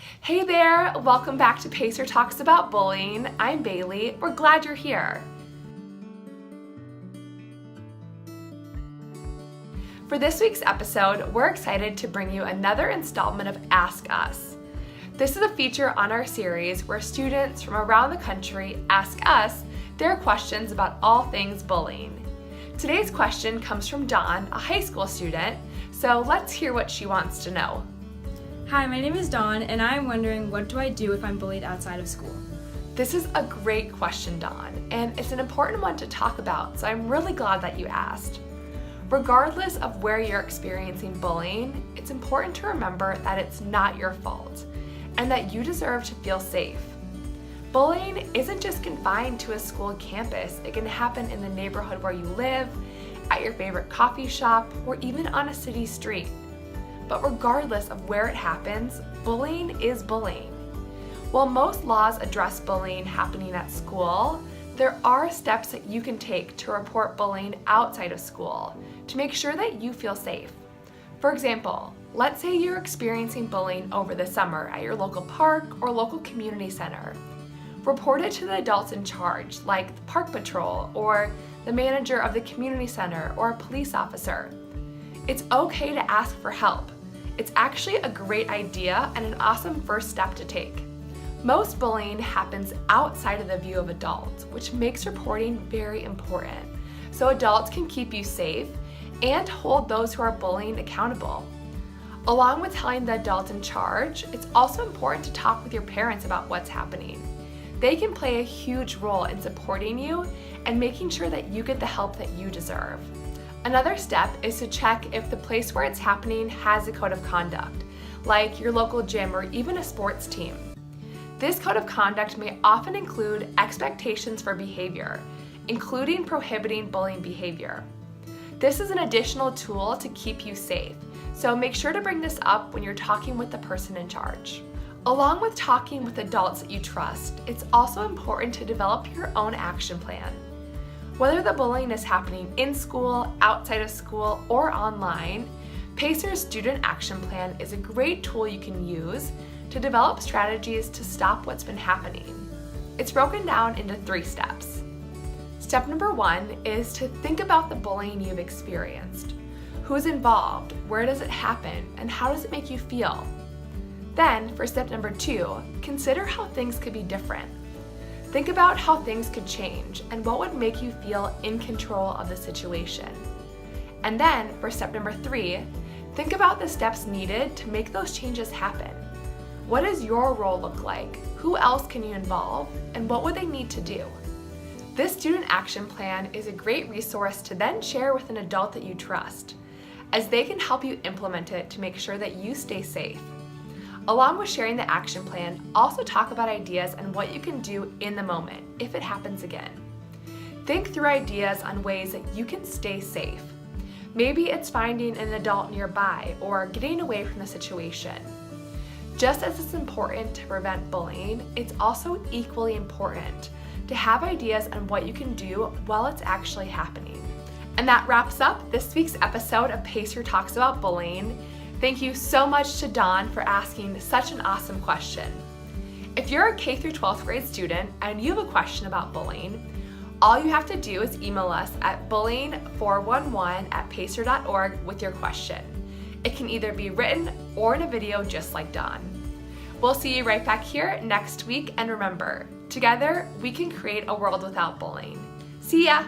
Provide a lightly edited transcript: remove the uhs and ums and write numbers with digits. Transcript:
Hey there, welcome back to Pacer Talks About Bullying. I'm Bailey. We're glad you're here. For this week's episode, we're excited to bring you another installment of Ask Us. This is a feature on our series where students from around the country ask us their questions about all things bullying. Today's question comes from Dawn, a high school student, so let's hear what she wants to know. Hi, my name is Dawn, and I'm wondering, what do I do if I'm bullied outside of school? This is a great question, Dawn, and it's an important one to talk about, so I'm really glad that you asked. Regardless of where you're experiencing bullying, it's important to remember that it's not your fault and that you deserve to feel safe. Bullying isn't just confined to a school campus. It can happen in the neighborhood where you live, at your favorite coffee shop, or even on a city street. But regardless of where it happens, bullying is bullying. While most laws address bullying happening at school, there are steps that you can take to report bullying outside of school to make sure that you feel safe. For example, let's say you're experiencing bullying over the summer at your local park or local community center. Report it to the adults in charge, like the park patrol or the manager of the community center or a police officer. It's okay to ask for help. It's actually a great idea and an awesome first step to take. Most bullying happens outside of the view of adults, which makes reporting very important, so adults can keep you safe and hold those who are bullying accountable. Along with telling the adult in charge, it's also important to talk with your parents about what's happening. They can play a huge role in supporting you and making sure that you get the help that you deserve. Another step is to check if the place where it's happening has a code of conduct, like your local gym or even a sports team. This code of conduct may often include expectations for behavior, including prohibiting bullying behavior. This is an additional tool to keep you safe, so make sure to bring this up when you're talking with the person in charge. Along with talking with adults that you trust, it's also important to develop your own action plan. Whether the bullying is happening in school, outside of school, or online, Pacer's Student Action Plan is a great tool you can use to develop strategies to stop what's been happening. It's broken down into 3 steps. Step number 1 is to think about the bullying you've experienced. Who's involved? Where does it happen? And how does it make you feel? Then, for step number 2, consider how things could be different. Think about how things could change and what would make you feel in control of the situation. And then, for step number 3, think about the steps needed to make those changes happen. What does your role look like? Who else can you involve? And what would they need to do? This student action plan is a great resource to then share with an adult that you trust, as they can help you implement it to make sure that you stay safe. Along with sharing the action plan, also talk about ideas and what you can do in the moment if it happens again. Think through ideas on ways that you can stay safe. Maybe it's finding an adult nearby or getting away from the situation. Just as it's important to prevent bullying, it's also equally important to have ideas on what you can do while it's actually happening. And that wraps up this week's episode of Pacer Talks About Bullying. Thank you so much to Dawn for asking such an awesome question. If you're a K through 12th grade student and you have a question about bullying, all you have to do is email us at bullying411@pacer.org with your question. It can either be written or in a video just like Dawn. We'll see you right back here next week, and remember, together we can create a world without bullying. See ya!